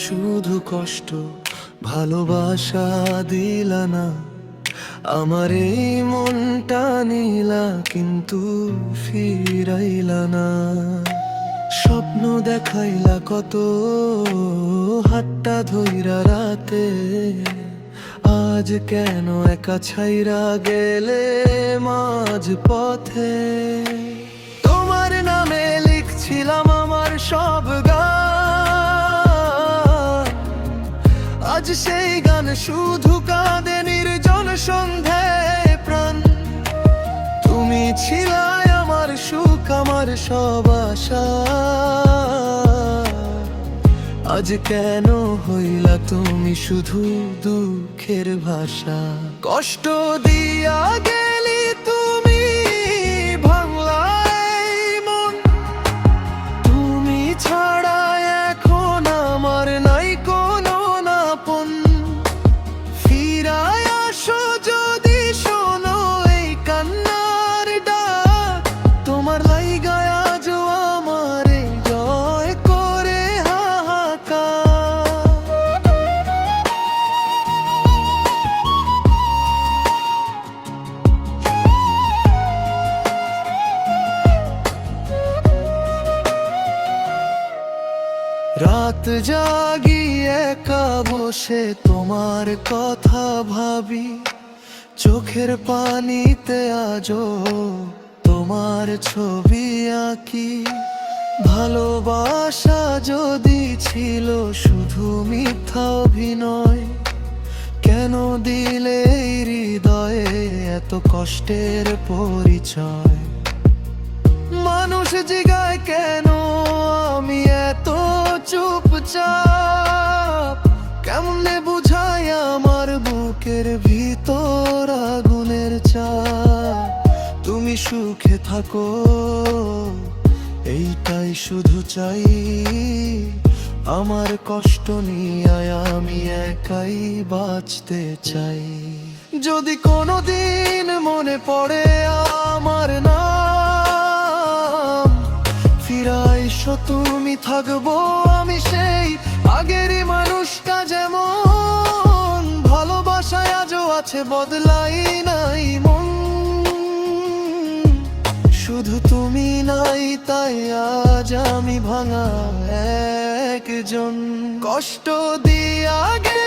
শুধু কষ্ট, ভালোবাসা দিলা না। আমার এই মনটা নিলা কিন্তু ফিরাইলা না। স্বপ্ন দেখাইলা কত, হাতটা ধইরা রাতে, আজ কেন একা ছাইরা গেলে মাঝ পথে। তোমার নামে লিখছিলাম আমার সব গান, আজ সেই গান শুধু কাঁদে নির্জন সন্ধ্যায় প্রাণ। তুমি ছিলাই আমার সুখ, আমার সব আশা, আজ কেন হইলা তুমি শুধু দুঃখের ভাষা। কষ্ট দিয়া গেলি তুমি, ভাঙলাই মন, তুমি ছাড়া এখন আমার নাই কোনো আপন। ফিরায় আসো যদি শোনো এই কান্নার ডাক, তোমার লাইগায় আজও আমারে জয় করে হাহাকার। রাত জাগি একা বসে তোমার কথা ভাবি, চোখের পানিতে আজও তোমার ছবি আঁকি। ভালোবাসা যদি ছিল শুধু মিথ্যা অভিনয়, কেন দিলে এই হৃদয়ে এত কষ্টের পরিচয়। মানুষ জিগায় কেন আমি এত চুপচাপ, কেমনে বুঝাই আমার বুকের ভিতর আগুনের চাপ। তুমি সুখে থাকো এইটাই শুধু চাই, আমার কষ্ট নিয়ে আমি একাই বাঁচতে চাই। যদি কোনোদিন মনে পড়ে আমার নাম, ফিরাইসো তুমি, থাকবো আমি সেই আগেরই মানুষটা যেমন। ভালোবাসায় আজও আছে, বদলাই নাই মন, শুধু তুমি নাই তাই আজ আমি ভাঙা একজন। কষ্ট দিয়া গে